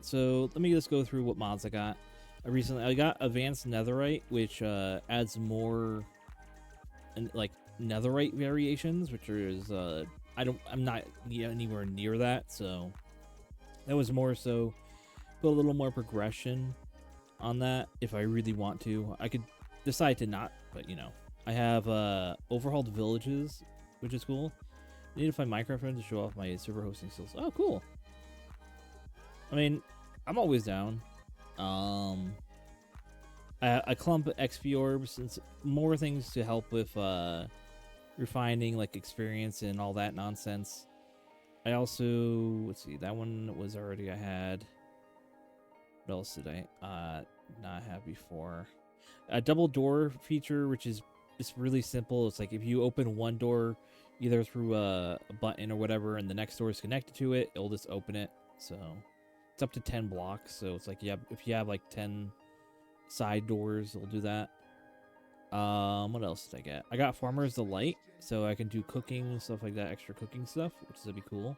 so let me just go through what mods I got. I got Advanced Netherite, which adds more like netherite variations, which is I'm not anywhere near that, so that was more so put a little more progression on that. If I really want to, I could decide to not, but you know. I have overhauled villages, which is cool. I need to find Minecraft friends to show off my server hosting skills. Oh, cool. I mean, I'm always down. I clump XP orbs and more things to help with refining like experience and all that nonsense. I also, let's see, that one was already I had. What else did I not have before? A double door feature, which is it's really simple. It's like if you open one door either through a button or whatever and the next door is connected to it, it'll just open it. So it's up to 10 blocks. So it's like if you have like 10 side doors, it'll do that. What else did I get? I got Farmer's Delight, so I can do cooking and stuff like that, extra cooking stuff, which is gonna be cool.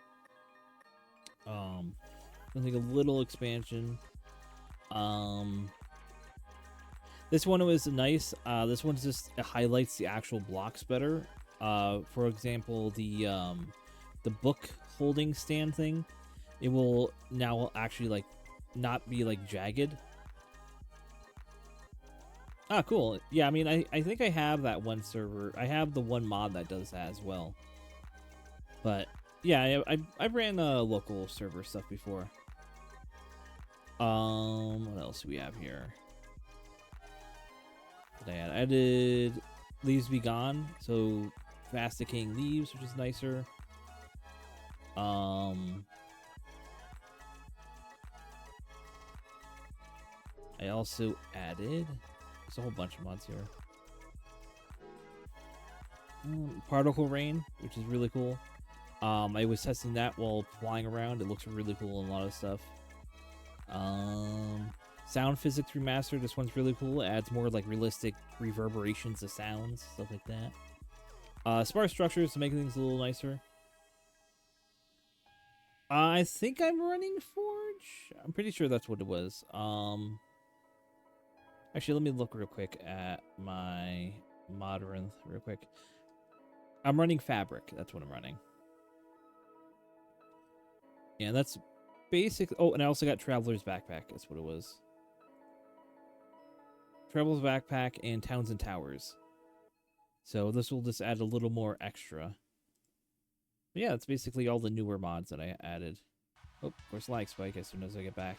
I think a little expansion. This one was nice. This one just highlights the actual blocks better. For example, the book holding stand thing, it will now actually like not be like jagged. Ah, cool. Yeah, I mean, I think I have that one server. I have the one mod that does that as well. But yeah, I ran local server stuff before. What else do we have here? I added Leaves Be Gone, so fast decaying leaves, which is nicer. I also added, there's a whole bunch of mods here. Particle Rain, which is really cool. I was testing that while flying around. It looks really cool in a lot of stuff. Sound Physics Remastered. This one's really cool. It adds more like realistic reverberations of sounds, stuff like that. Sparse Structures to make things a little nicer. I think I'm running Forge. I'm pretty sure that's what it was. Actually, let me look real quick at my Modern real quick. I'm running Fabric. That's what I'm running. Yeah, that's basic. Oh, and I also got Traveler's Backpack. That's what it was. Traveler's Backpack and Towns and Towers. So this will just add a little more extra. But yeah, it's basically all the newer mods that I added. Oh, of course, lag spike as soon as I get back.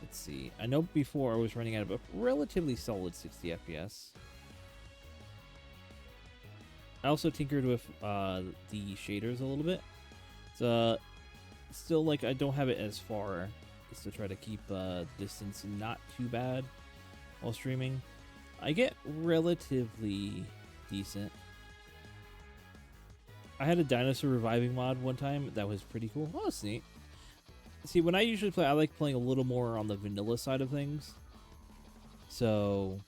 Let's see. I know before I was running out of a relatively solid 60 FPS. I also tinkered with the shaders a little bit. It's still like I don't have it as far, just to try to keep distance not too bad while streaming. I get relatively decent. I had a dinosaur reviving mod one time that was pretty cool. Oh, that's neat. See, when I usually play, I like playing a little more on the vanilla side of things. So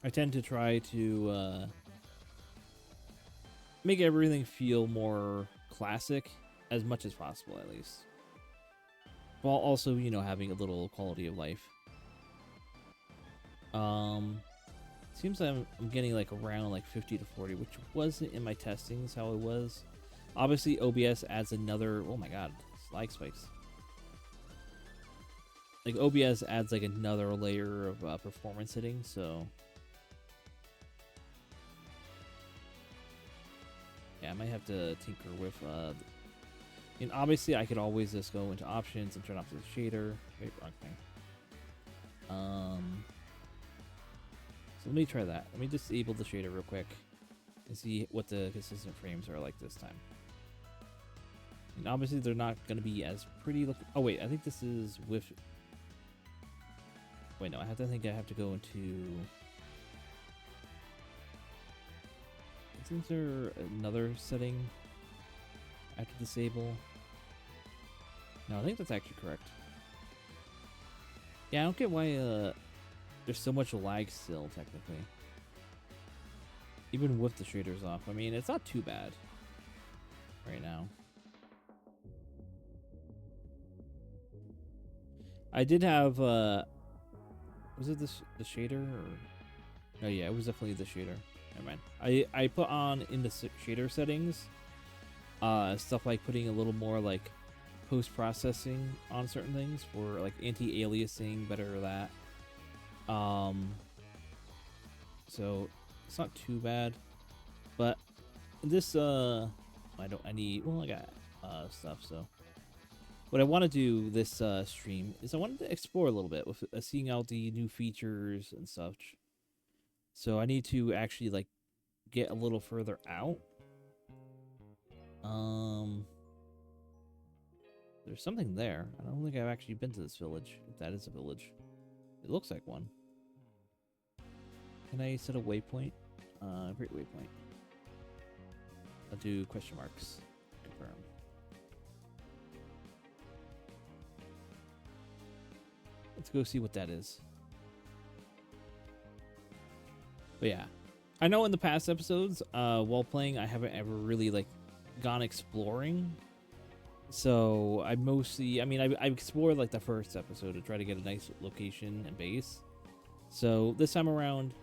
I tend to try to make everything feel more classic as much as possible, at least. While also, you know, having a little quality of life. Seems like I'm getting like around like 50 to 40, which wasn't in my testings how it was. Obviously, OBS adds another. Oh my god, lag spikes. Like OBS adds like another layer of performance hitting, so yeah, I might have to tinker with. And obviously, I could always just go into options and turn off the shader. Wait, wrong thing. So let me try that. Let me disable the shader real quick and see what the consistent frames are like this time. And obviously, they're not going to be as pretty looking. Oh wait, I think this is with. Wait, no, I think I have to go into. Isn't there another setting I have to disable? No, I think that's actually correct. Yeah, I don't get why there's so much lag still, technically. Even with the shaders off. I mean, it's not too bad right now. I did have was it the shader or oh yeah, it was definitely the shader. Never mind. I put on in the shader settings stuff like putting a little more like post processing on certain things for like anti-aliasing, better that. So it's not too bad, but this I got stuff. So what I want to do this stream is I wanted to explore a little bit with seeing out the new features and such. So I need to actually like get a little further out. There's something there. I don't think I've actually been to this village. If that is a village, it looks like one. Can I set a waypoint? Great waypoint. I'll do question marks. Confirm. Let's go see what that is. But yeah, I know in the past episodes, while playing, I haven't ever really like gone exploring. So I mostly, I explored like the first episode to try to get a nice location and base. So this time around,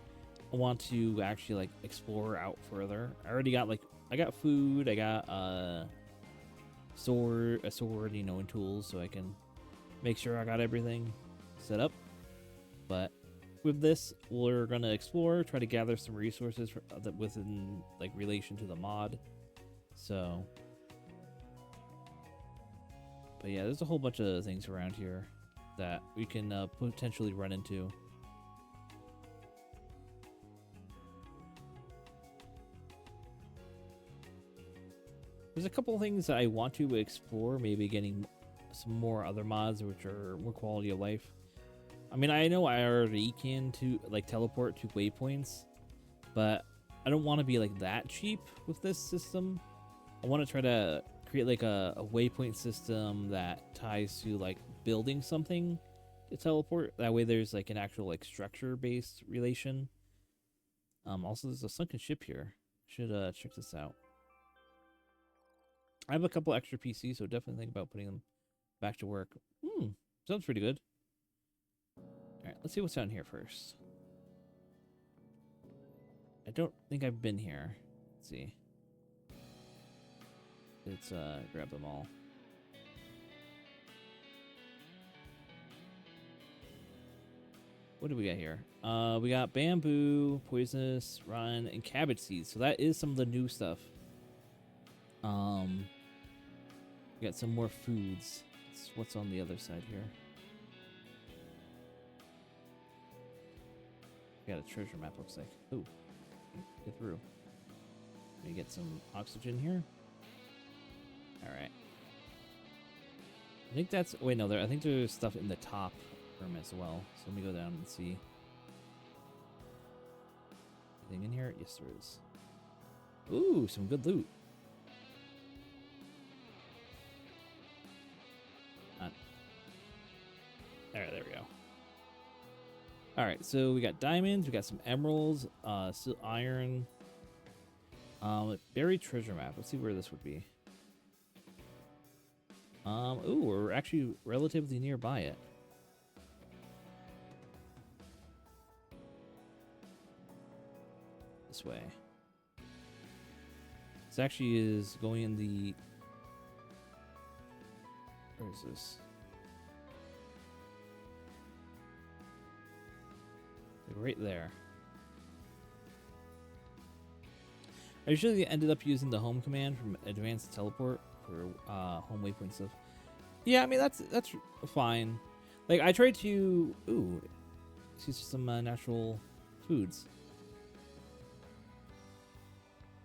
I want to actually like explore out further. I already got like, I got food, I got a sword, you know, and tools, so I can make sure I got everything set up. But with this, we're gonna explore, try to gather some resources that within like relation to the mod. So, but yeah, there's a whole bunch of things around here that we can potentially run into. There's a couple of things that I want to explore, maybe getting some more other mods which are more quality of life. I mean, I know I already can to like teleport to waypoints, but I don't want to be like that cheap with this system. I want to try to create like a waypoint system that ties to like building something to teleport. That way there's like an actual like structure based relation. Also there's a sunken ship here. Should check this out. I have a couple extra PCs, so definitely think about putting them back to work. Sounds pretty good. Alright, let's see what's down here first. I don't think I've been here. Let's see. Let's grab them all. What do we got here? We got bamboo, poisonous, run, and cabbage seeds. So that is some of the new stuff. We got some more foods. What's on the other side here? We got a treasure map, looks like. Ooh, get through. Let me get some oxygen here. All right. I think that's. Wait, no. I think there's stuff in the top room as well. So let me go down and see. Anything in here? Yes, there is. Ooh, some good loot. Alright, there we go. Alright, so we got diamonds, we got some emeralds, iron, buried treasure map. Let's see where this would be. Ooh, we're actually relatively nearby it. This way. This actually is going in the... Where is this? Right there. I usually ended up using the home command from advanced teleport for home waypoint stuff. Yeah, I mean that's fine. Like I tried to see some natural foods.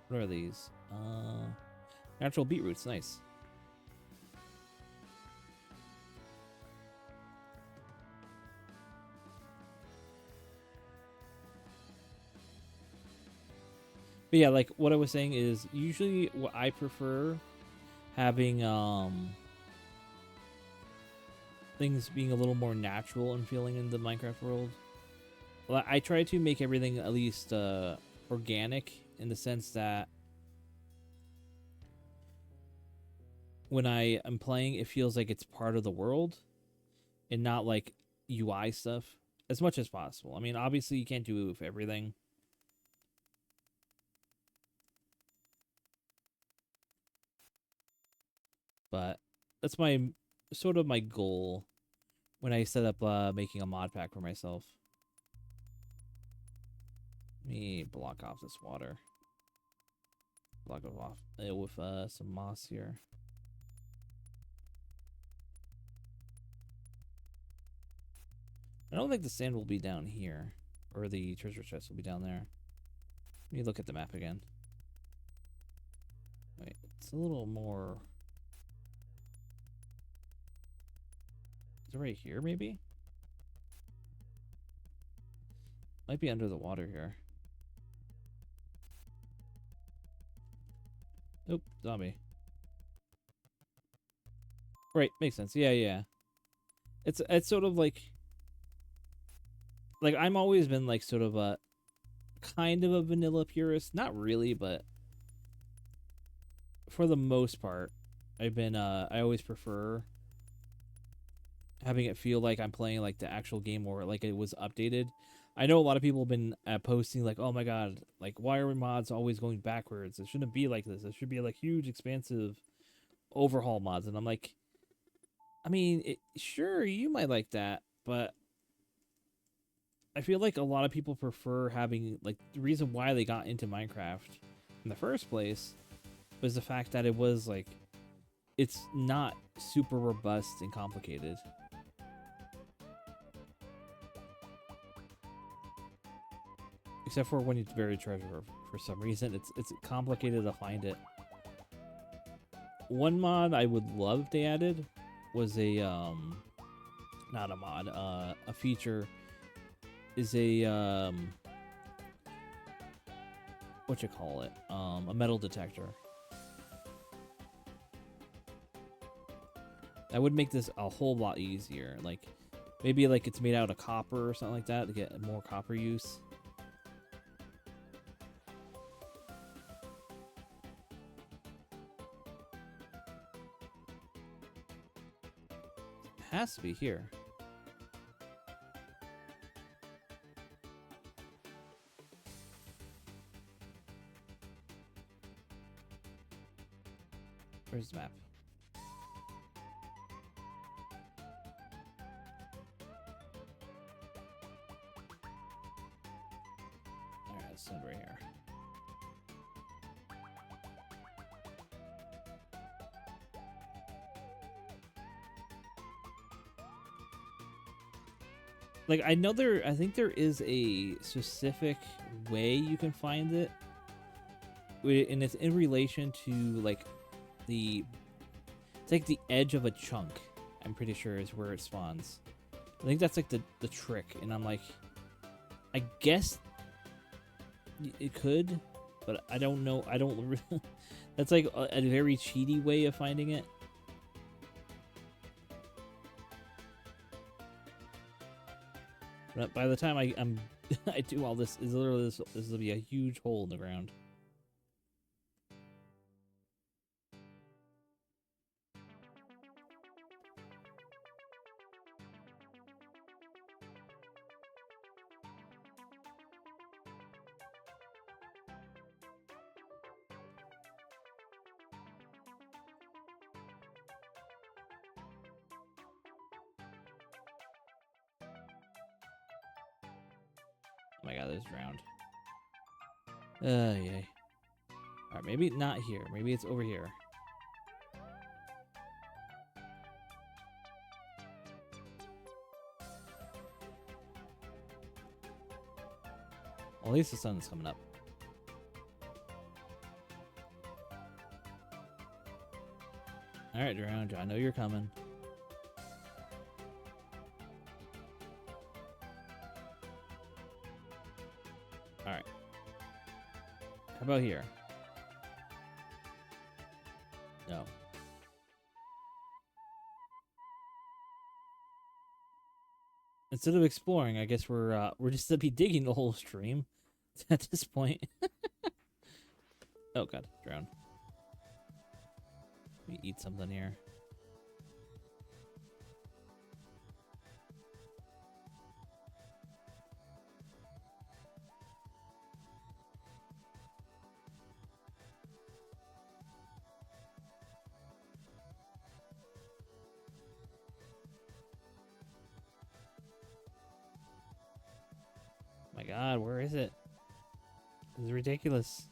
What are these? Natural beetroots, nice. But yeah, like what I was saying is usually what I prefer having things being a little more natural and feeling in the Minecraft world. Well, I try to make everything at least organic in the sense that when I am playing, it feels like it's part of the world and not like UI stuff as much as possible. I mean, obviously you can't do it with everything. But that's my sort of my goal when I set up making a mod pack for myself. Let me block off this water. Block it off with some moss here. I don't think the sand will be down here, or the treasure chest will be down there. Let me look at the map again. Wait, it's a little more. Is it right here, maybe? Might be under the water here. Nope, zombie. Right, makes sense. Yeah, yeah. It's sort of like I'm always been like sort of a kind of a vanilla purist. Not really, but for the most part, I've been I always prefer having it feel like I'm playing like the actual game or like it was updated. I know a lot of people have been posting like, oh my god, like why are mods always going backwards? It shouldn't be like this. It should be like huge, expansive overhaul mods. And I'm like, I mean, sure, you might like that, but I feel like a lot of people prefer having like the reason why they got into Minecraft in the first place was the fact that it was like it's not super robust and complicated. Except for when you bury treasure, for some reason it's complicated to find it. One mod I would love if they added was a not a mod, a feature is a what you call it? A metal detector. That would make this a whole lot easier. Like maybe like it's made out of copper or something like that to get more copper use. Has to be here. Where's the map? Alright, let's send right here. Like I think there is a specific way you can find it, and it's in relation to like it's like the edge of a chunk. I'm pretty sure is where it spawns. I think that's like the trick, and I'm like, I guess it could, but I don't know. I don't really. That's like a very cheaty way of finding it. But by the time I'm I do all this, is literally this will be a huge hole in the ground. Oh my god, this drowned. Yay. Alright, maybe not here. Maybe it's over here. Well, at least the sun's coming up. Alright, drowned. I know you're coming. Alright. How about here? No. Instead of exploring, I guess we're just to be digging the whole stream at this point. Oh god, drown. Let me eat something here. my god, where is it? This is ridiculous.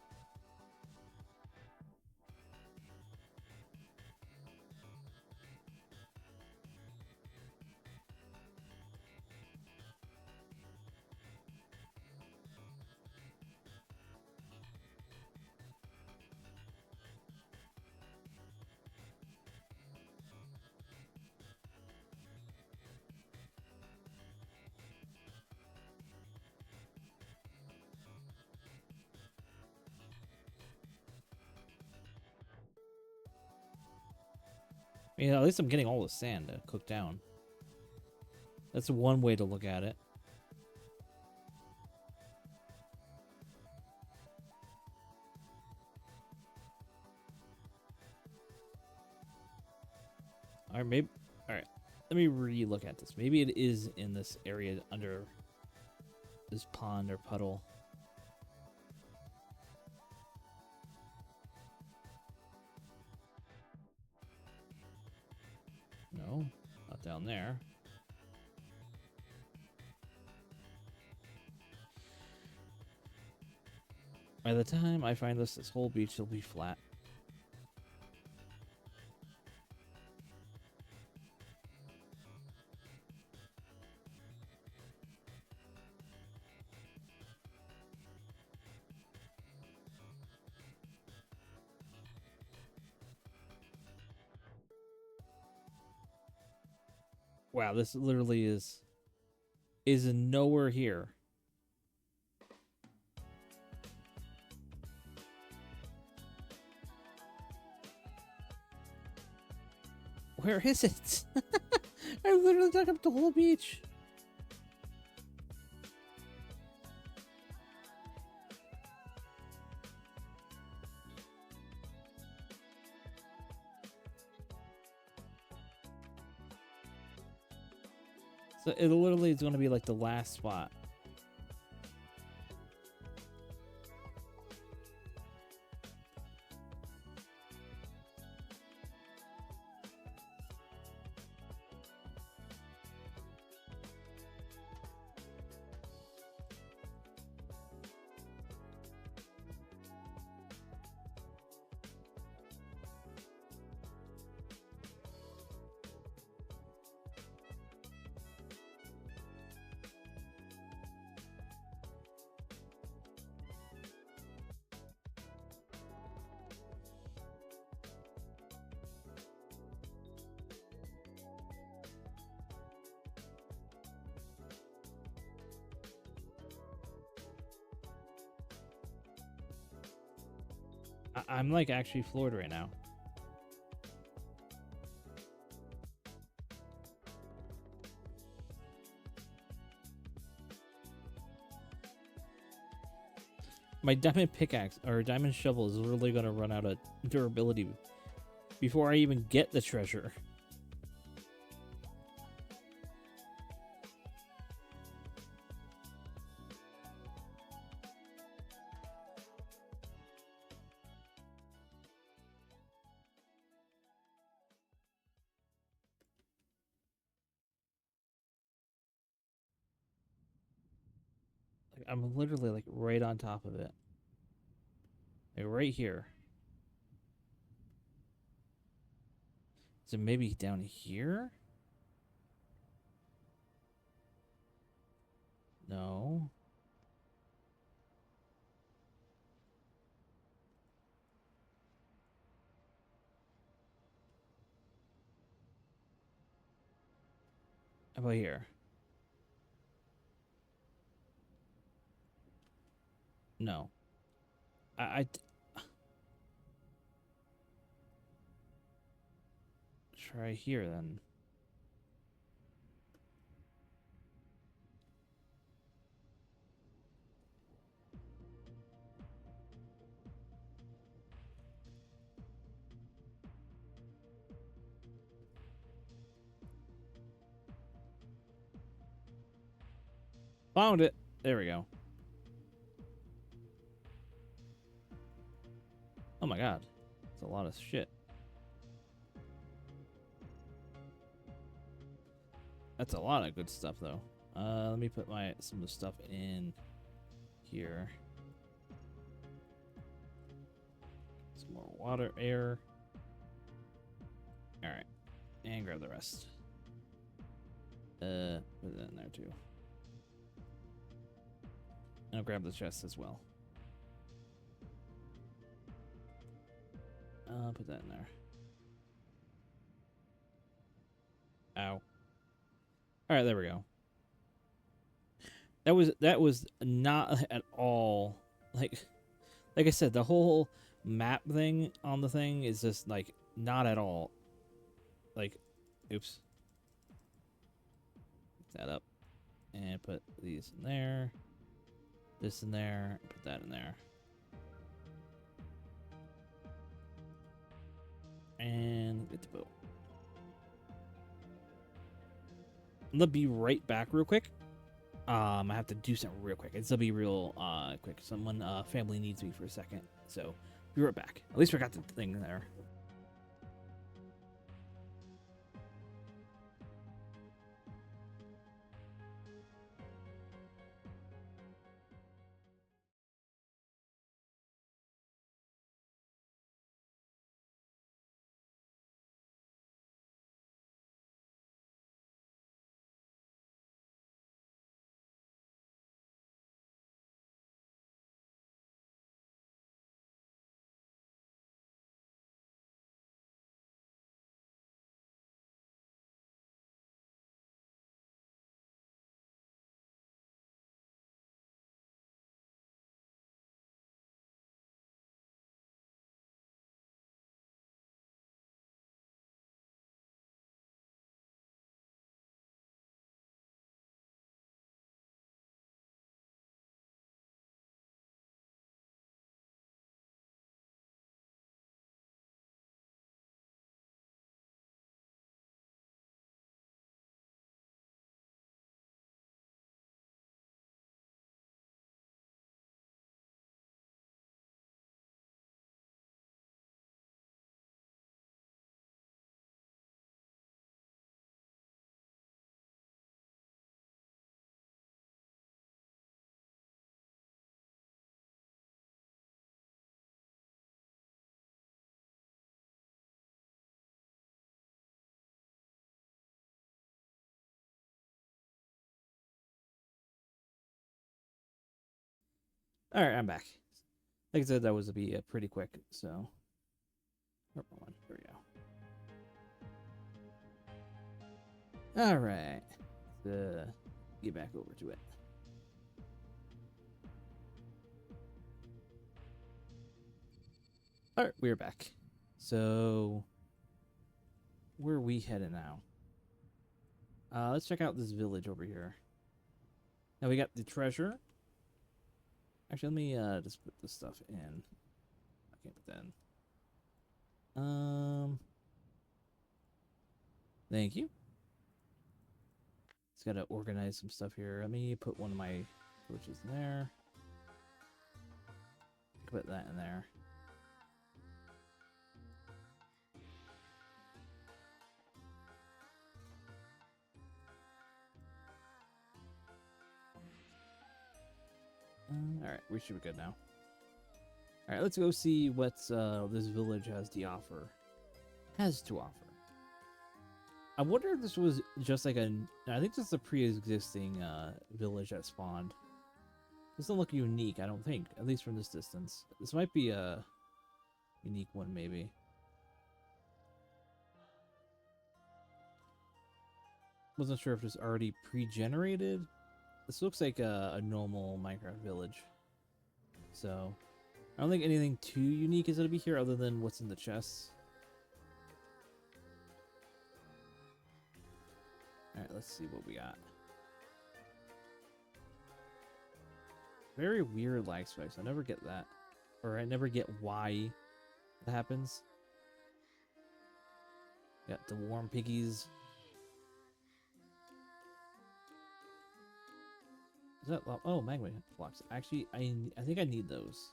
I mean, at least I'm getting all the sand to cook down. That's one way to look at it. Alright, maybe. Alright. Let me re-look at this. Maybe it is in this area under this pond or puddle. No, not down there. By the time I find this whole beach will be flat. Wow, this literally is nowhere here. Where is it? I literally dug up the whole beach. So it literally is going to be like the last spot. I'm like actually floored right now. My diamond pickaxe or diamond shovel is literally going to run out of durability before I even get the treasure. Like, I'm literally like right on top of it. Like right here. So maybe down here? No. How about here? No. I try here then. Found it. There we go. Oh my god. That's a lot of shit. That's a lot of good stuff though. Let me put some of the stuff in here. Some more water, air. All right, and grab the rest. Put that in there too. And I'll grab the chest as well. Put that in there. Ow. All right, there we go. That was not at all like I said, the whole map thing on the thing is just like not at all like, oops. Pick that up and put these in there, this in there, put that in there, and get the boat. I'm gonna be right back real quick. I have to do something real quick. It's gonna be real quick. Someone family needs me for a second, so be right back. At least I got the thing there. All right, I'm back. Like I said, that was to be pretty quick. So, there we go. All right, get back over to it. All right, we're back. So, where are we headed now? Let's check out this village over here. Now we got the treasure. Actually, let me just put this stuff in. I can't put that in. Thank you. Just gotta organize some stuff here. Let me put one of my torches in there. Put that in there. Alright, we should be good now. Alright, let's go see what this village has to offer. I wonder if this was just like I think this is a pre-existing village that spawned. This doesn't look unique, I don't think, at least from this distance. This might be a unique one, maybe. Wasn't sure if it's already pre-generated. This looks like a normal Minecraft village. So, I don't think anything too unique is going to be here other than what's in the chests. Alright, let's see what we got. Very weird lag spikes. I never get that. Or I never get why that happens. Got the warm piggies. Is that oh, magma blocks? Actually, I think I need those.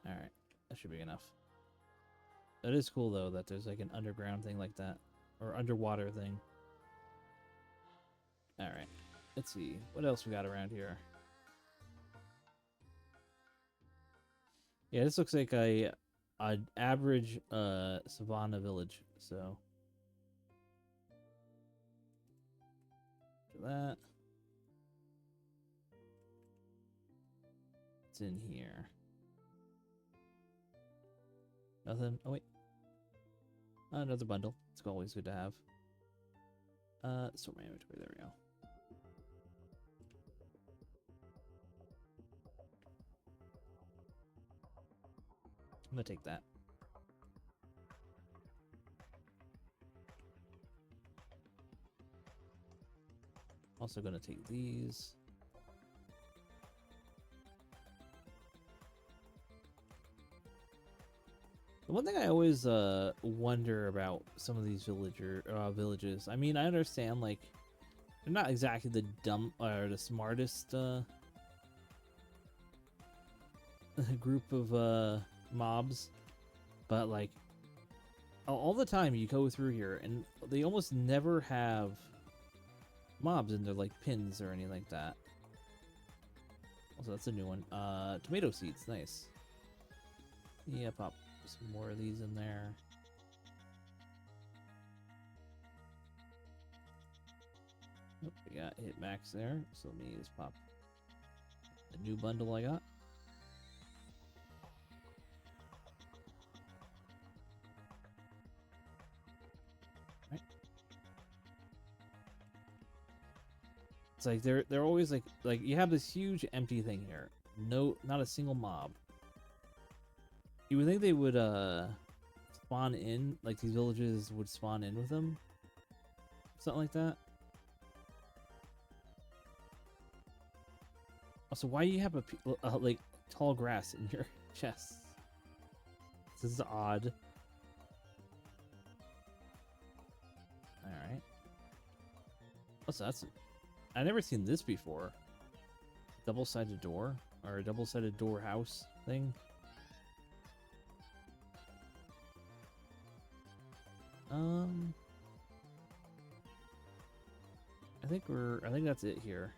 All right, that should be enough. That is cool though that there's like an underground thing like that. or underwater thing. All right, let's see what else we got around here. Yeah, this looks like a an average savanna village. So that it's in here. Nothing. Oh wait, another bundle. It's always good to have. Sort my inventory. There we go. I'm gonna take that. Also gonna take these. The one thing I always wonder about some of these villages. I mean, I understand like they're not exactly the dumb or the smartest group of mobs, but like all the time you go through here and they almost never have mobs in their like pins or anything like that. Also, that's a new one. Tomato seeds, nice. Yeah, pop some more of these in there. Oh, we got hit max there, so let me just pop the new bundle I got. Right. It's like they're always like you have this huge empty thing here. No, not a single mob. You would think they would spawn in, like these villages would spawn in with them. Something like that. Also, why do you have a like tall grass in your chest? This is odd. All right. Also, I've never seen this before. Double-sided door or a double-sided door house thing. I think that's it here.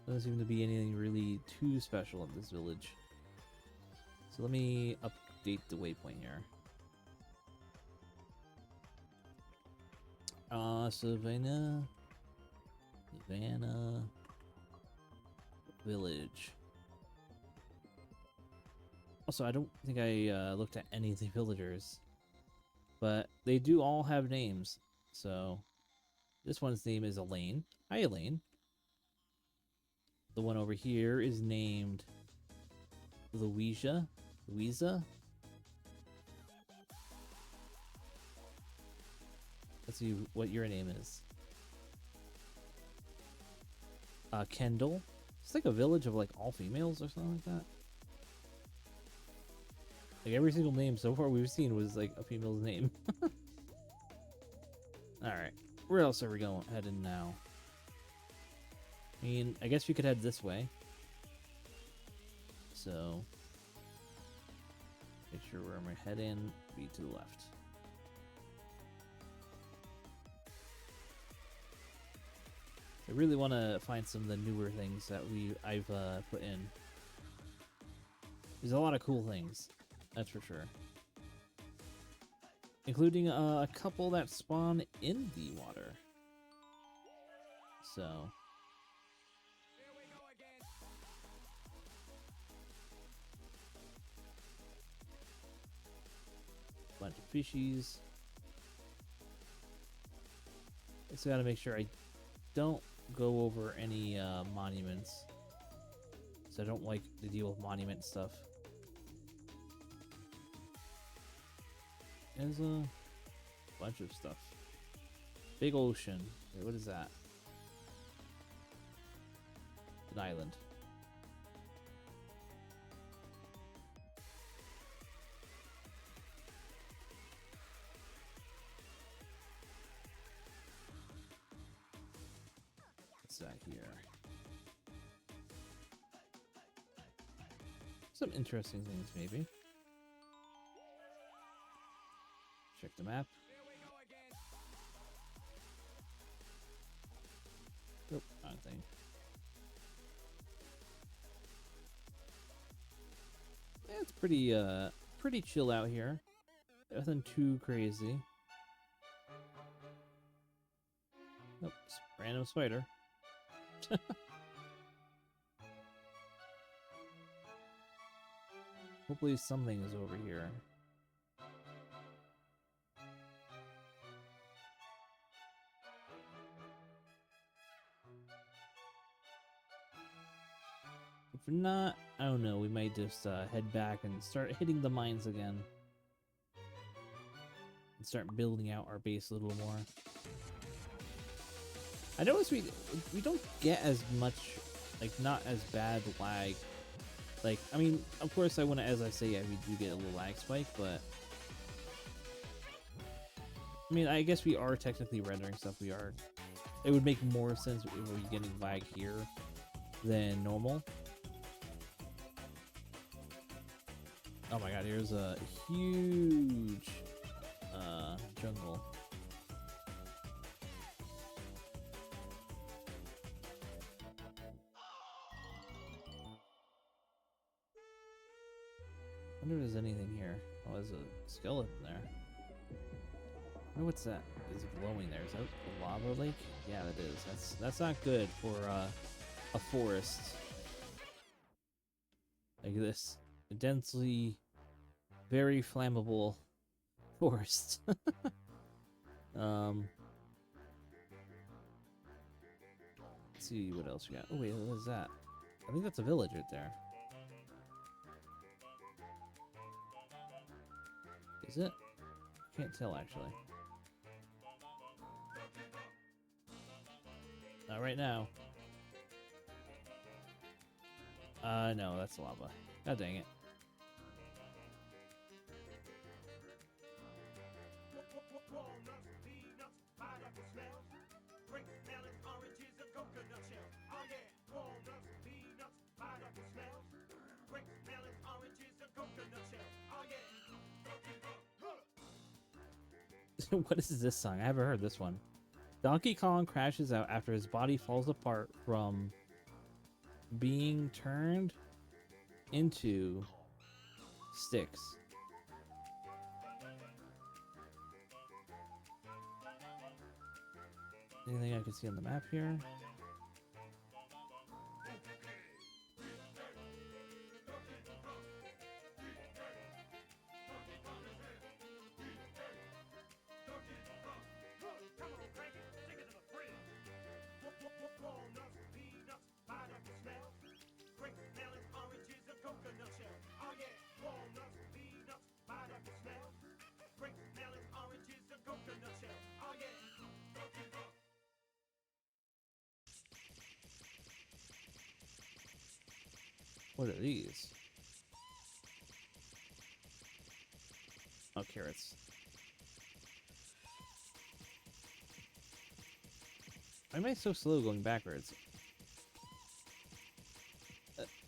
Doesn't seem to be anything really too special in this village. So let me update the waypoint here. Savannah Village. Also, I don't think I looked at any of the villagers, but they do all have names. So this one's name is Elaine. Hi, Elaine. The one over here is named Louisa. Let's see what your name is. Kendall. It's like a village of like all females or something like that. Like every single name so far we've seen was like a female's name. Alright. Where else are we heading now? I mean, I guess we could head this way. So make sure where I'm heading be to the left. I really want to find some of the newer things that I've put in. There's a lot of cool things, that's for sure. Including a couple that spawn in the water. So bunch of fishies. Just gotta make sure I don't go over any monuments. So I don't like to deal with monument stuff. There's a bunch of stuff. Big ocean. Wait, what is that? An island. What's that here? Some interesting things, maybe. Check check the map. Nope, wrong thing. Yeah, it's pretty chill out here. Nothing too crazy. Nope, random spider. Hopefully something is over here. If not, I don't know, we might just head back and start hitting the mines again. And start building out our base a little more. I noticed we don't get as much, like, not as bad lag. Like, I mean, of course, as I say, yeah, we do get a little lag spike, but I mean, I guess we are technically rendering stuff. We are. It would make more sense if we were getting lag here than normal. Oh my god, here's a huge jungle. I wonder if there's anything here. Oh, there's a skeleton there. I wonder what's that? Is it glowing there? Is that a lava lake? Yeah, that is. That's not good for a forest like this. A densely, very flammable forest. Let's see what else we got. Oh wait, what is that? I think that's a village right there. Is it? Can't tell actually. Not right now. No, that's lava. God dang it. What is this song? I haven't heard this one. Donkey Kong crashes out after his body falls apart from being turned into sticks. Anything I can see on the map here? What are these? Oh, carrots. Why am I so slow going backwards?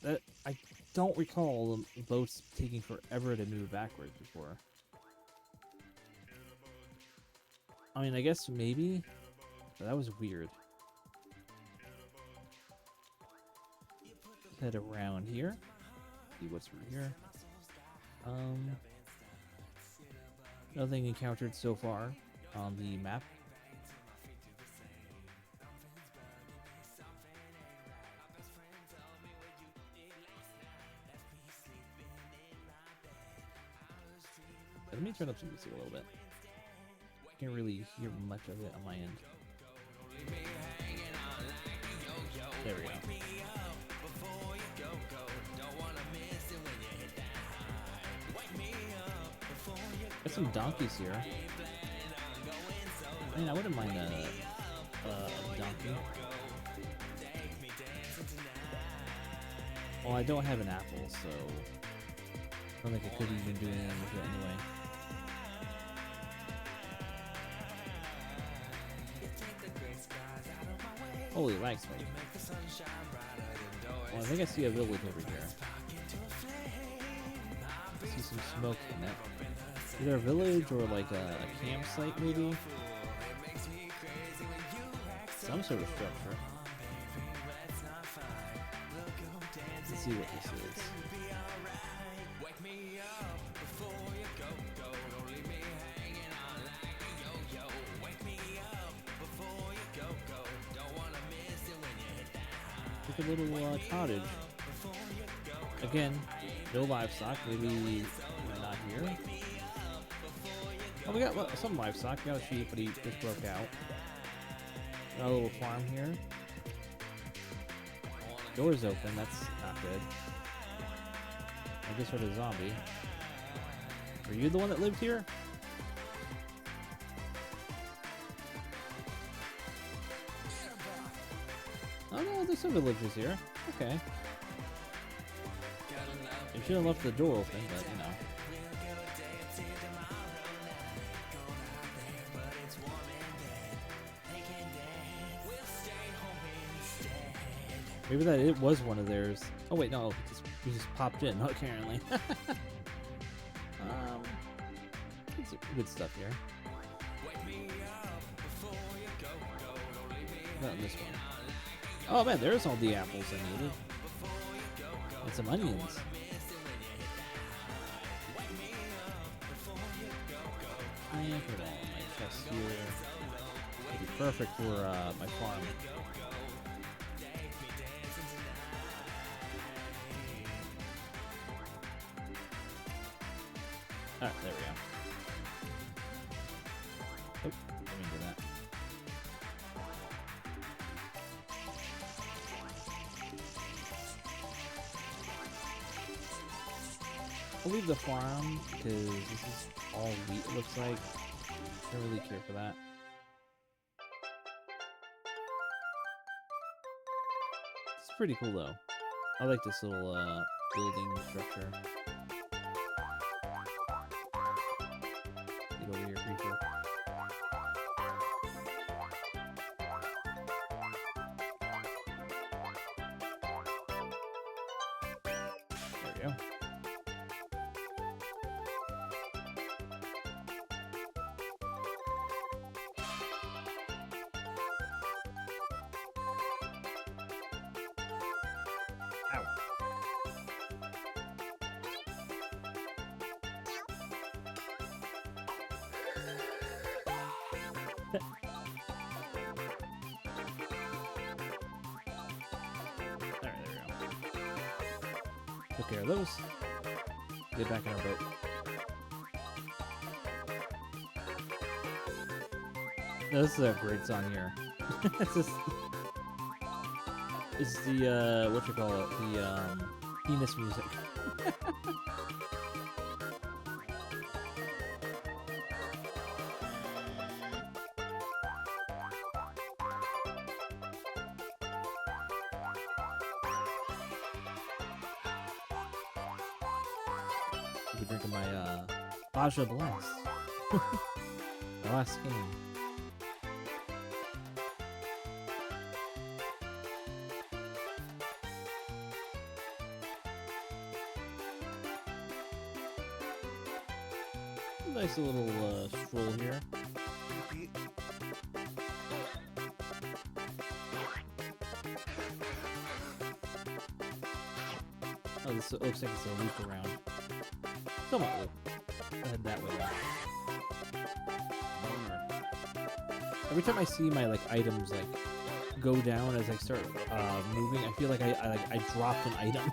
I don't recall the boats taking forever to move backwards before. I mean, I guess maybe, but that was weird. Head around here. See what's through here. Nothing encountered so far on the map. Let me turn up some music a little bit. Can't really hear much of it on my end. There we go. Got some donkeys here. I mean, I wouldn't mind a donkey. Well, I don't have an apple, so I don't think I could even do anything with it anyway. Holy lag spike. Well, I think I see a village over here. I see some smoke in it. Either a village or like a campsite, maybe. Some sort of structure. Let's see what this is. Like a little cottage. Again, no livestock. Maybe we're not here. Oh, we got some livestock. We got a sheep, but he just broke out. Got a little farm here. Door's open. That's not good. I just heard a zombie. Are you the one that lived here? Oh no, there's some villagers here. Okay. You should have left the door open, but you know. Maybe that it was one of theirs. Oh wait, no, he just popped in. Apparently. Good stuff here. Not in this one. Oh man, there's all the apples I needed. And some onions. And put it all in my chest here. It'd be perfect for my farm. Alright, there we go. Oh, let me do that. I'll leave the farm because this is all wheat, it looks like. Don't really care for that. It's pretty cool though. I like this little building structure. Get over here, creeper. There we go. There we go. Took care of those. Get back in our boat. No, this is a great song here. It's the what you call it? The penis music. I'll be drinking my Baja Blast. The last game. Nice little stroll here. Oh, this looks like it's a loop around. Somewhat loop. I'll head that way. Every time I see my like items like go down as I start moving, I feel like I dropped an item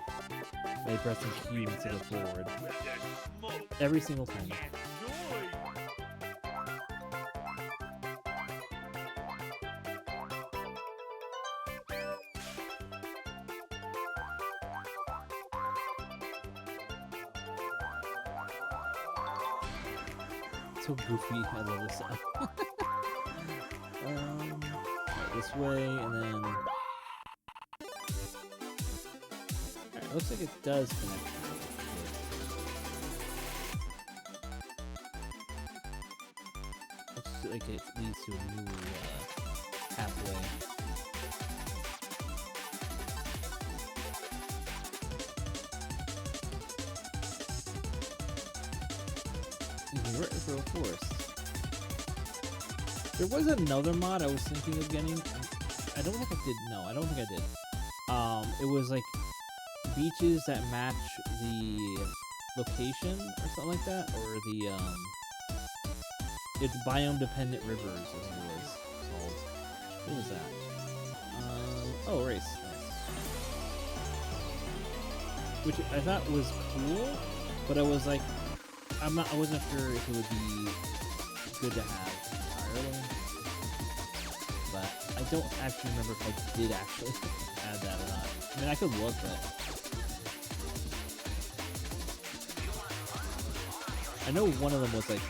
by pressing Q instead of forward. Every single time. So goofy, I love this song. This way, and then... Alright, looks like it does connect. Looks like it leads to a new pathway. For of course. There was another mod I was thinking of getting. I don't think I did. No, I don't think I did. It was like beaches that match the location or something like that, or the it's biome dependent rivers as it was called. What was that? Oh, race. Nice. Which I thought was cool, but I was like, I wasn't sure if it would be good to have entirely. But I don't actually remember if I did actually add that or not. I mean, I could look, but I know one of them was like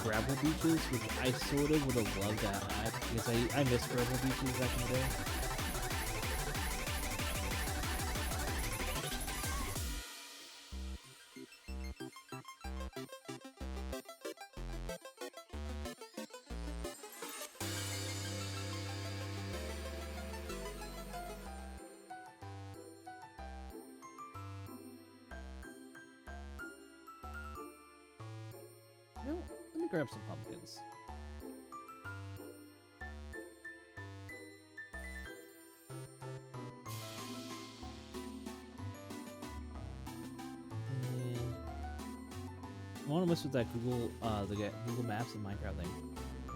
gravel beaches, which I sort of would have loved to have had, because I miss gravel beaches back in the day. No, let me grab some pumpkins. I want to mess with that Google Maps and Minecraft thing.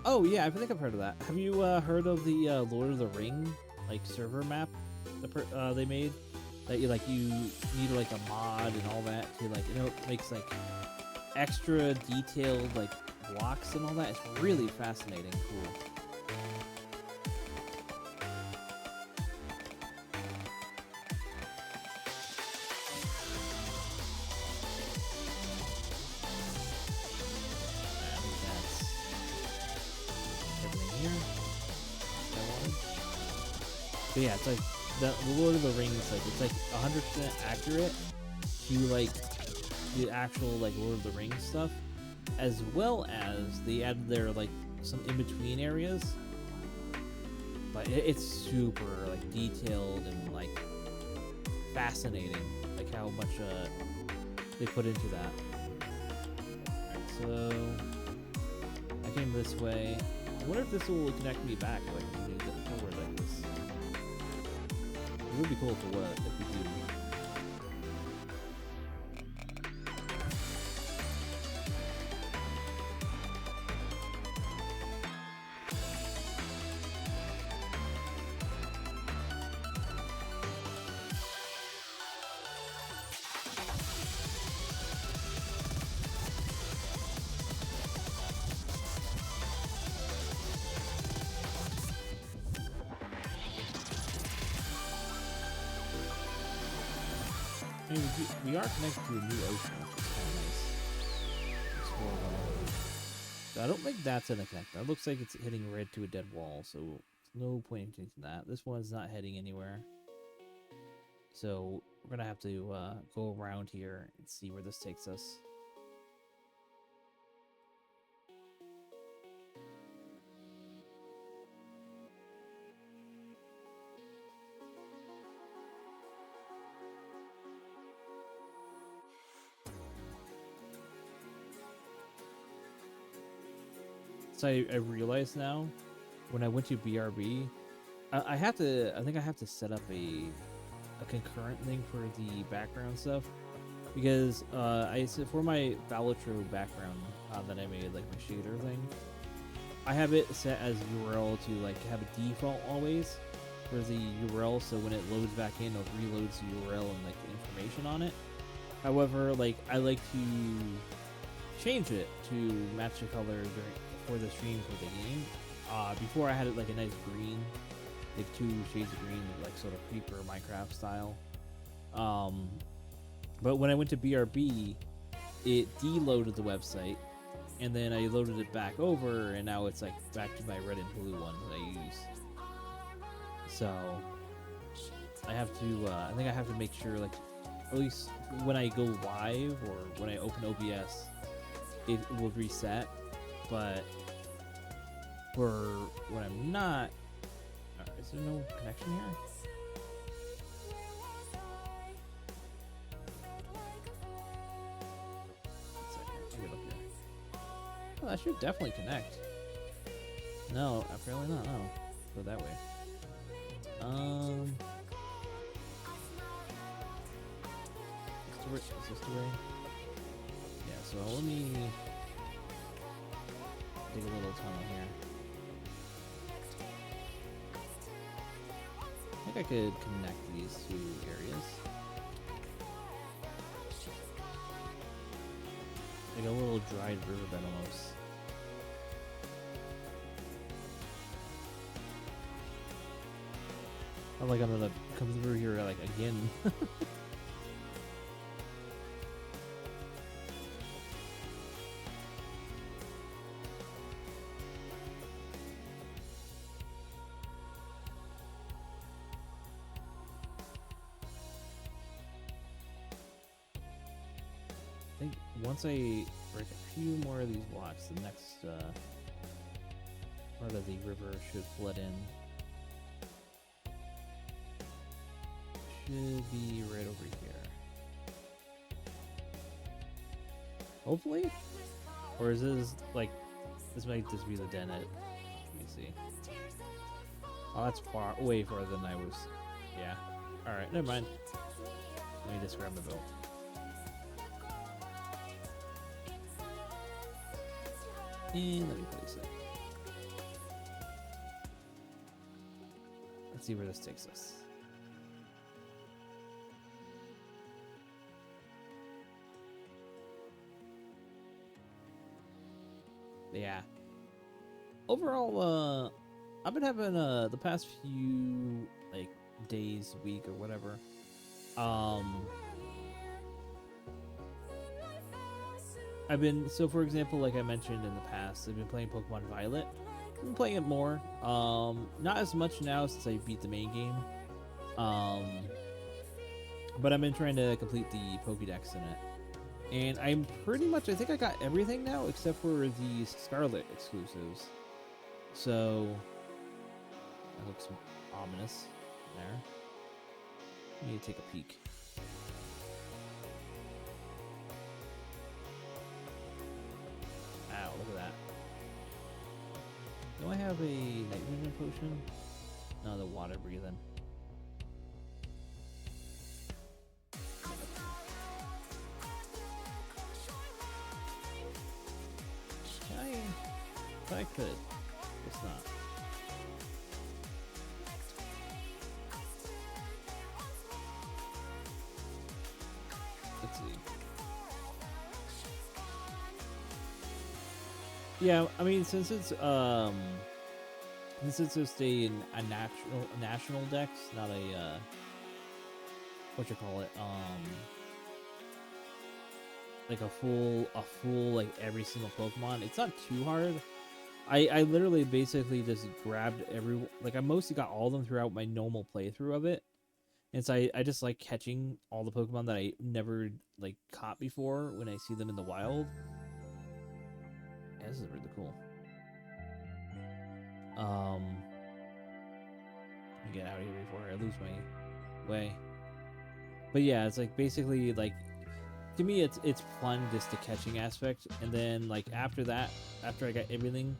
Oh yeah, I think I've heard of that. Have you heard of the Lord of the Ring like server map that they made? That you need like a mod and all that to like it makes like extra detailed like blocks and all that. It's really fascinating, cool. But yeah, it's like the Lord of the Rings, like it's like 100% accurate to like the actual like Lord of the Rings stuff, as well as they added their like some in between areas. But it's super like detailed and like fascinating, like how much they put into that. Alright, so I came this way. I wonder if this will connect me back if I can do the forward like this. It would be cool if we do. I mean, we are connected to a new ocean, which is kind of nice. So I don't think that's gonna connect. That looks like it's hitting red to a dead wall, so no point in changing that. This one's not heading anywhere. So we're gonna have to go around here and see where this takes us. So I realize now, when I went to BRB, I think I have to set up a concurrent thing for the background stuff, because for my Balatro background that I made, like my shader thing, I have it set as URL to like have a default always for the URL, so when it loads back in, it reloads the URL and like the information on it. However, like I like to change it to match the color for the stream for the game. Before I had it like a nice green, like 2 shades of green, like sort of creeper Minecraft style. But when I went to BRB, it deloaded the website, and then I loaded it back over, and now it's like back to my red and blue one that I use. So I have to, I think I have to make sure, like, at least when I go live or when I open OBS, it will reset. But for when I'm not, is there no connection here? One second, let me look here. that should definitely connect. No, apparently not. Oh, go that way. Is this the way? Yeah, so let me dig a little tunnel here. I think I could connect these two areas. Like a little dried riverbed almost. I'm like, I'm gonna come through here like again. I think once I break a few more of these blocks, the next part of the river should flood in. Should be right over here. Hopefully? Or is this like, this might just be the den at, let me see. Oh, that's far, way farther than I was, yeah. Alright, never mind. Let me just grab the boat. And let me place it. Let's see where this takes us. Yeah. Overall, I've been having the past few like days, week, or whatever. I've been, so for example, like I mentioned in the past, I've been playing Pokemon Violet. I've been playing it more. Not as much now since I beat the main game. But I've been trying to complete the Pokédex in it. And I'm pretty much, I think I got everything now except for the Scarlet exclusives. So, that looks ominous there. I need to take a peek. Ow, look at that. Do I have a night vision potion? No, the water breathing. I could. It's not. Let's see. Yeah, I mean, since it's just a national dex, not a what you call it, like a full like every single Pokemon. It's not too hard. I literally basically just grabbed I mostly got all of them throughout my normal playthrough of it. And so I just like catching all the Pokemon that I never like caught before when I see them in the wild. Yeah, this is really cool. Let me get out of here before I lose my way. But yeah, it's like basically like, to me it's fun, just the catching aspect. And then like after that, after I got everything,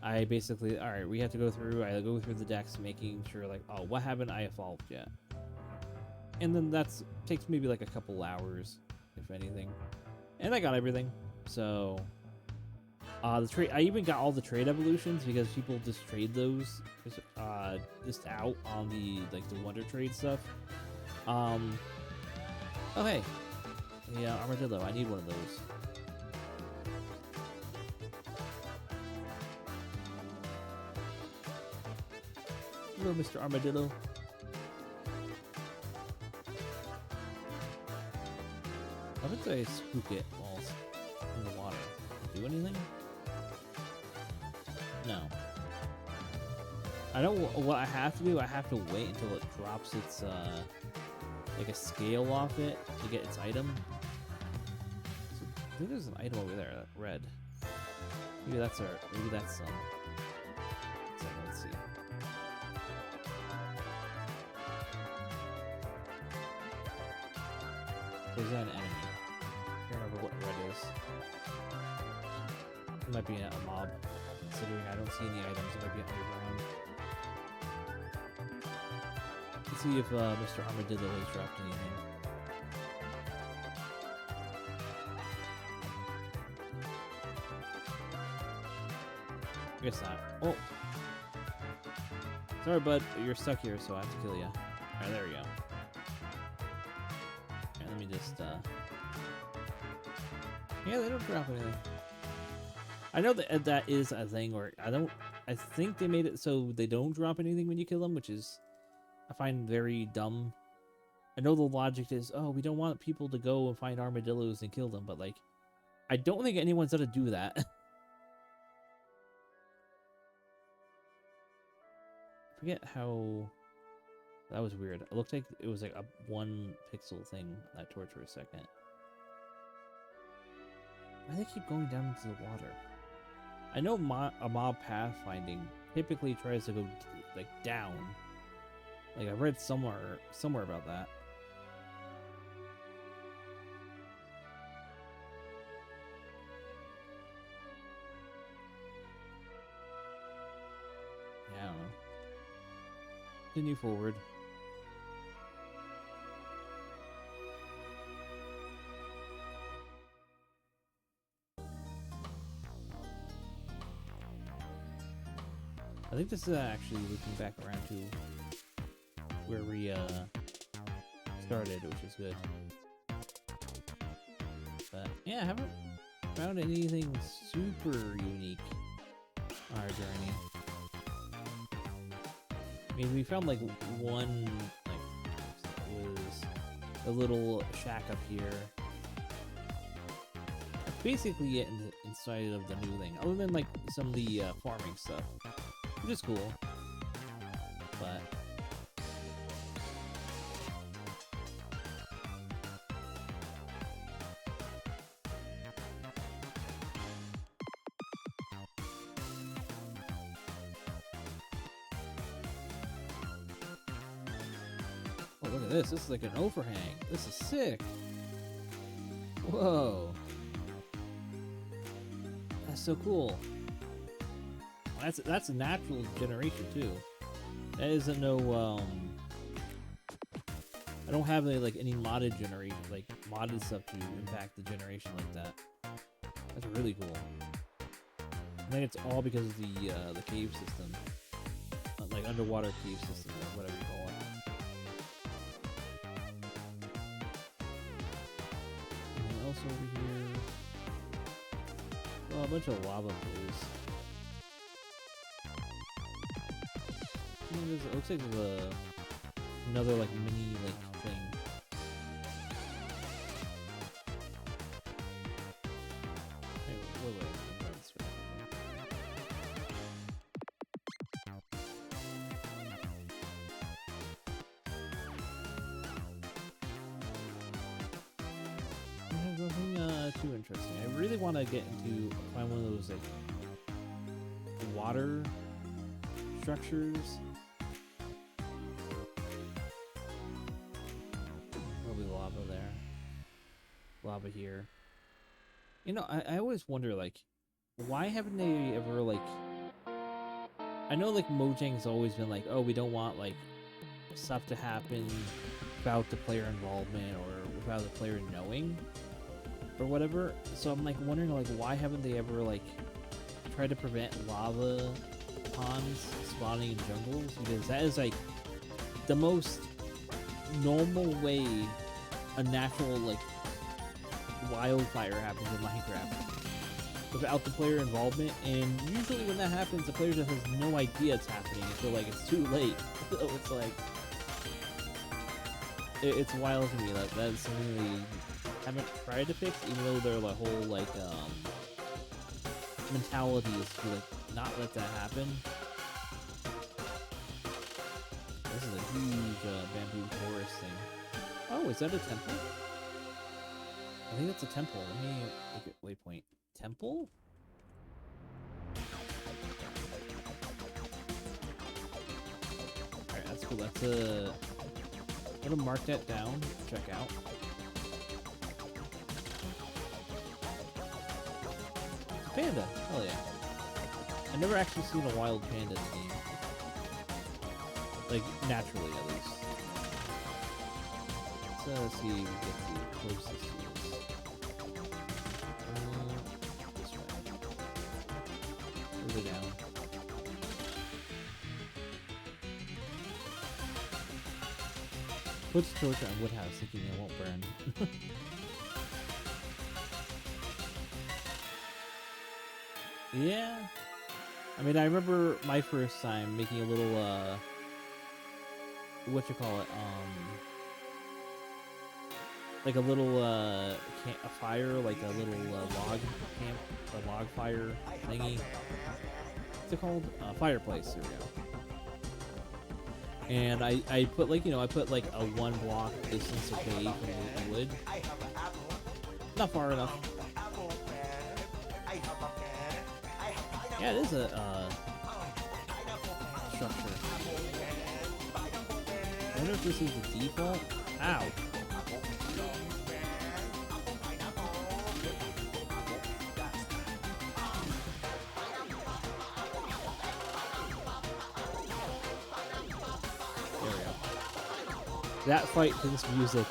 I basically, alright, we have to go through, I go through the decks making sure like, oh, what haven't I evolved yet? And then that's takes maybe like a couple hours, if anything. And I got everything. So the trade, I even got all the trade evolutions because people just trade those just out on the like the Wonder Trade stuff. Oh hey. Yeah, Armadillo, I need one of those. Hello, Mr. Armadillo. How did I spook it while it's in the water? Did it do anything? No. I know what I have to do. I have to wait until it drops its like a scale off it to get its item. So, I think there's an item over there, red. Maybe that's some. Let's see. Or is that an enemy? I can't remember what red is. It might be a mob, considering I don't see any items. It might be underground. Let's see if Mr. Armadillo has dropped anything. I guess not. Oh! Sorry, bud. You're stuck here, so I have to kill you. Alright, there we go. Alright, let me just, yeah, they don't drop anything. I know that that is a thing, or I think they made it so they don't drop anything when you kill them, which is, I find very dumb. I know the logic is, oh, we don't want people to go and find armadillos and kill them, but, like, I don't think anyone's gonna do that. I forget how... That was weird. It looked like it was like a 1 pixel thing, that torch, for a second. Why do they keep going down into the water? I know a mob pathfinding typically tries to go like down. Like I read somewhere about that. Yeah, I don't know. Continue forward. I think this is actually looking back around to where we started, which is good. But yeah, I haven't found anything super unique on our journey. I mean, we found like one, like, was a little shack up here. That's basically it inside of the new thing, other than like some of the farming stuff. Which is cool, but oh, look at this. This is like an overhang. This is sick. Whoa. That's so cool. That's a natural generation too. That isn't no I don't have any modded generation, like modded stuff to impact the generation like that. That's really cool. I think it's all because of the cave system, like underwater cave system or whatever you call it. Anything else over here? Oh, a bunch of lava pools. It looks like there's another like mini like thing. Wait. Nothing too interesting. I really want to find one of those like water structures. Lava here. You know, I always wonder, like, why haven't they ever, like... I know, like, Mojang's always been like, oh, we don't want, like, stuff to happen without the player involvement or without the player knowing or whatever. So I'm, like, wondering, like, why haven't they ever, like, tried to prevent lava ponds spawning in jungles? Because that is, like, the most normal way a natural, like, wildfire happens in Minecraft without the player involvement, and usually when that happens the player just has no idea it's happening until like it's too late. So it's like it's wild to me that that's something they haven't tried to fix, even though their whole like mentality is to like not let that happen. This is a huge bamboo forest thing. Oh, is that a temple? I think that's a temple. Let me look at waypoint. Temple? Alright, that's cool. That's a... I'm gonna mark that down. Check out. Panda. Hell yeah. I never actually seen a wild panda in the game. Like, naturally, at least. So, let's see if we get the closest to this. This way. Further down. Puts torch on wood house thinking it won't burn. Yeah. I mean, I remember my first time making a little, what you call it, like a little, a fire, like a little, log camp, a log fire thingy. What's it called? Fireplace, there we go. And I put, like, you know, I put, like, a 1 block distance away from the wood. Not far enough. Yeah, it is a, structure. I wonder if this is the default. Ow. There we go. That fight to this music.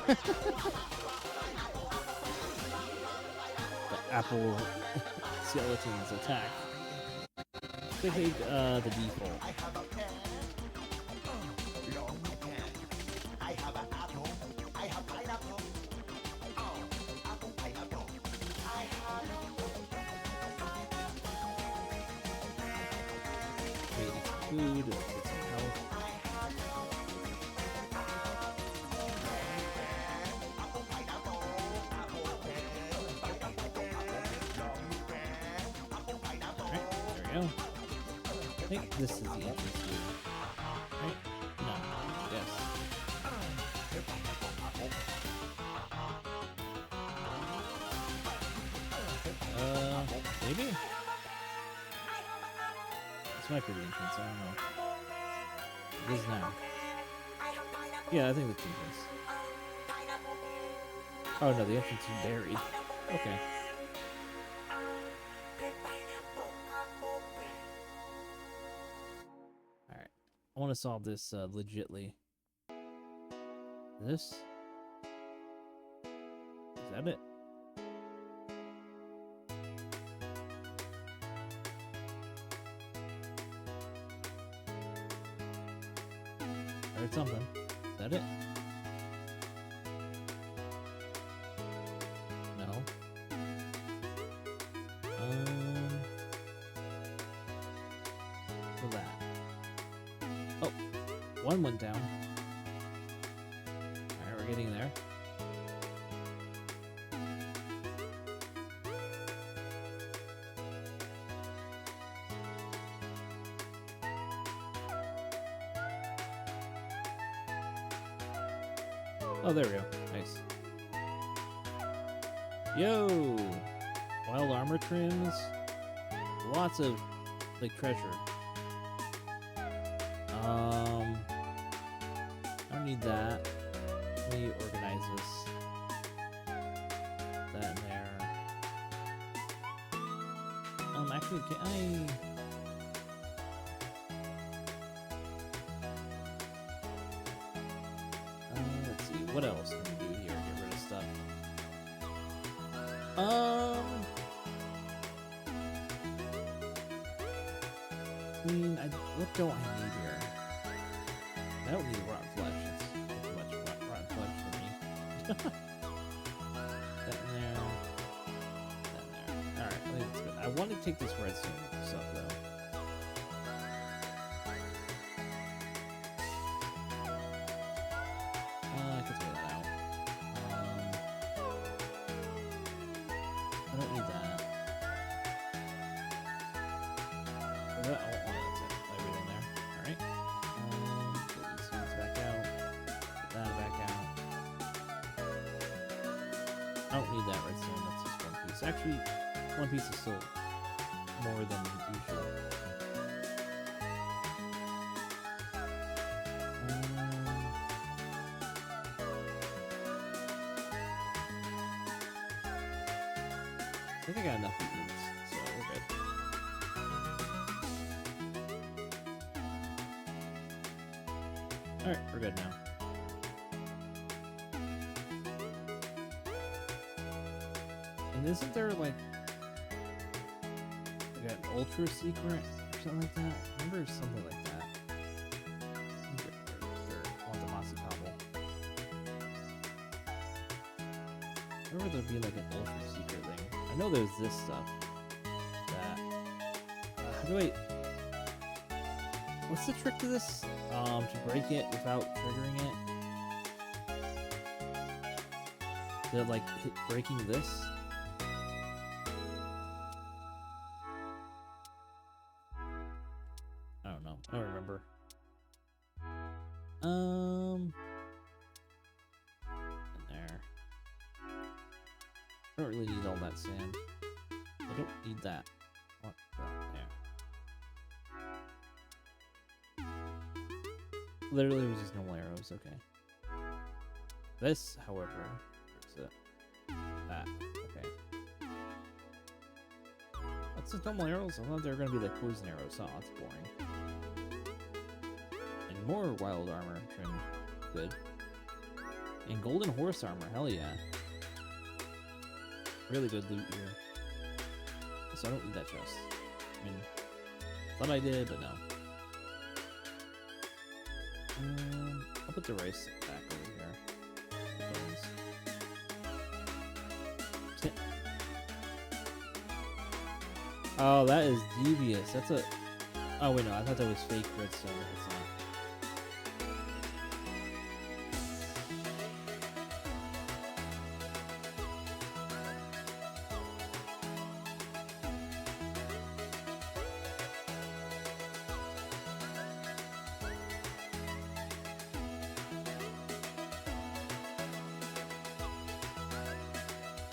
The apple skeletons attack. They take the default. Food, get some health. Alright, there we go. I think this is the entrance here. Right? No. Yes. Maybe? This might be the entrance, I don't know. It is now. Yeah, I think that's the entrance. Oh no, the entrance is buried. Okay. Alright. I want to solve this legitly. This? Is that it? Or something. Is that it? No. For that. Oh, one went down. Alright, we're getting there. Oh, there we go. Nice. Yo! Wild armor trims. Lots of, like, treasure. I don't need that. Let me organize this. That in there. Actually, can I... let's see, what else can we do here? Get rid of stuff. I mean, what don't I need here? I don't need rotten flesh. That's too much rotten flesh for me. That in there. That in there. Alright, I think that's good. I want to take this redstone stuff, though. I can throw that out. I don't need that. Oh, that's it. Everything there. Alright. Get these seeds back out. Get that back out. I don't need that redstone. That's just one piece. Actually, one piece is still more than usual. I think I got enough boots. Alright, we're good now. And isn't there like an ultra secret or something like that? I remember something like that. I want the Mossy Cobble. I remember there'd be like an ultra secret thing. I know there's this stuff. That. How do I. What's the trick to this? To break it without triggering it? To like hit breaking this? I don't know. I don't remember. In there. I don't really need all that sand. I don't need that. What the? There. Literally, it was just normal arrows. Okay. This, however, is it? That. Okay. What's the normal arrows? I thought they were gonna be like poison arrows. Oh, that's boring. And more wild armor trim. Good. And golden horse armor. Hell yeah. Really good loot here. So I don't need that chest. I mean, thought I did, but no. I'll put the rice back over here. Oh, that is devious. That's a... Oh, wait, no. I thought that was fake redstone. It's not.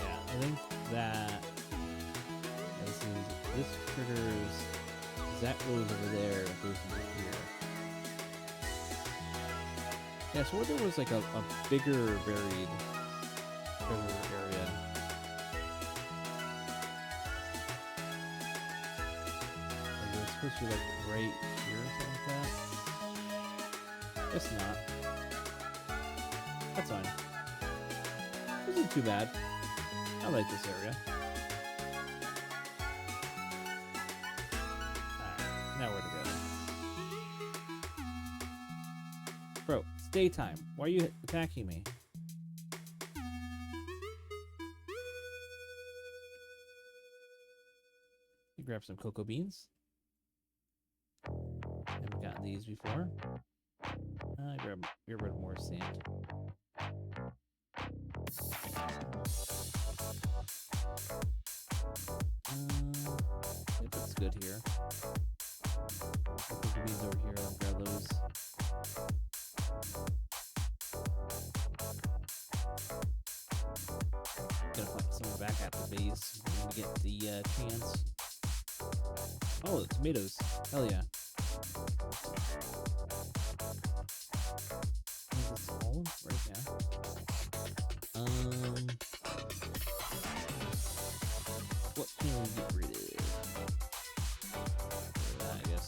I think that this triggers that goes over there, goes over here. Yeah, so there was like a bigger buried treasure area. Like it was supposed to be like right here or something like that. Guess not. That's fine. This isn't too bad. I like this area. Alright, now where to go? Bro, it's daytime. Why are you attacking me? You grab some cocoa beans. Haven't gotten these before. Grab more sand. If it's good here. I'll put the beans over here and grab those. Gonna put some back at the base when we get the chance. Oh, the tomatoes. Hell yeah. Is this all? Right, yeah. What can we get rid of? I guess.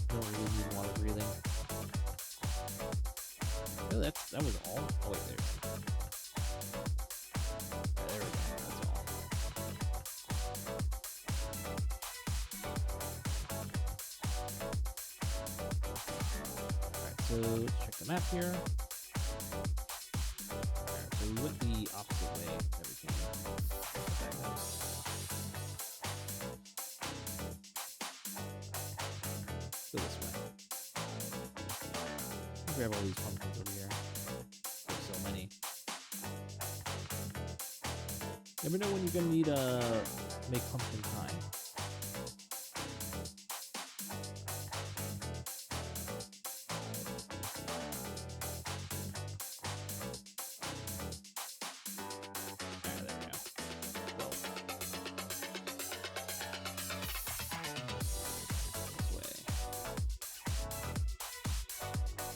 Don't really need water breathing. Oh, that was all. Oh wait, there. Yeah, there we go. That's all. Alright, so let's check the map here. Alright, so we went the opposite way that we came. Go this way. Grab all these pumpkins over here. There's so many. Never know when you're gonna need make pumpkin pie.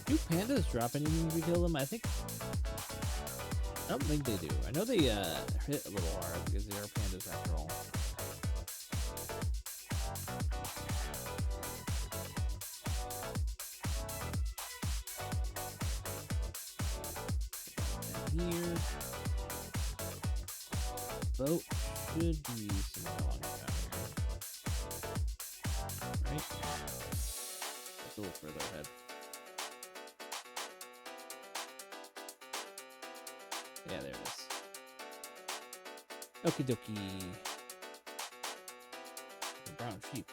Do pandas drop anything if you kill them? I don't think they do. I know they hit a little hard because they are pandas after all. here. Boat should be somewhere along down here. Right? That's a little further ahead. Yeah, there it is. Okie dokie. The brown sheep.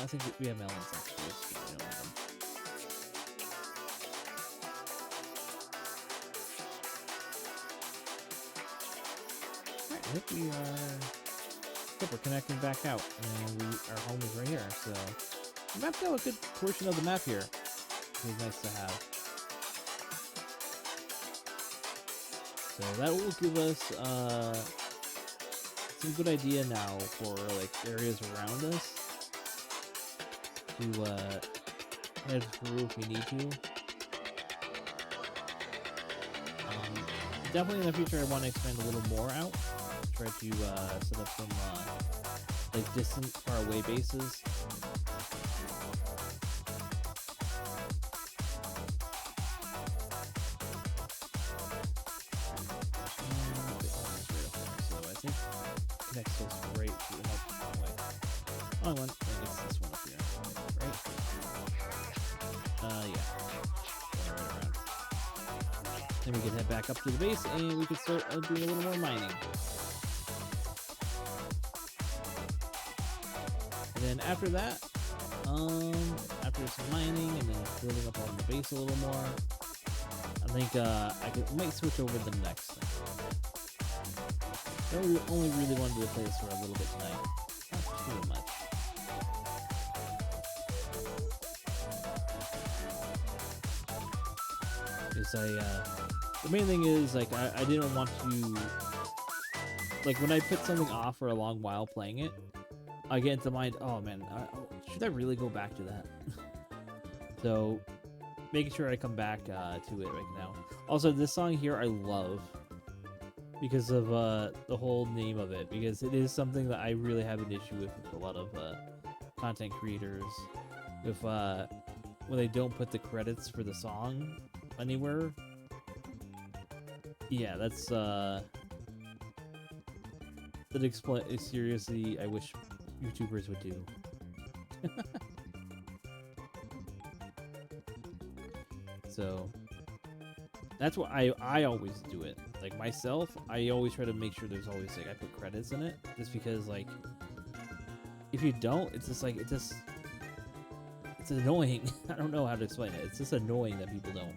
I think we have melons actually. Let's see if we don't need them. Alright, I think we are... Yep, we're connecting back out, and our home is right here, so... We mapped out a good portion of the map here. It was nice to have. So that will give us, some good idea now for, like, areas around us. To head through if we need to. Definitely in the future I want to expand a little more out. Try to set up some like distant, far away bases. So I think connects us right through that way. Oh, I guess this one up here. Right? Yeah. Right around. Then we can head back up to the base and we can start doing a little more mining. And then after that, after some mining and then building up on the base a little more, I think I might switch over to the next thing. I only really wanted to play this for a little bit tonight. Not too much. Because the main thing is, like, I didn't want to, like, when I put something off for a long while playing it, I get into mind, oh man, should I really go back to that? So, making sure I come back to it right now. Also, this song here I love because of the whole name of it, because it is something that I really have an issue with a lot of content creators. If when they don't put the credits for the song anywhere, yeah, that's that seriously, I wish YouTubers would do. So that's what I always do it. Like myself, I always try to make sure there's always, like, I put credits in it, just because, like, if you don't, it's just like it's annoying. I don't know how to explain it. It's just annoying that people don't.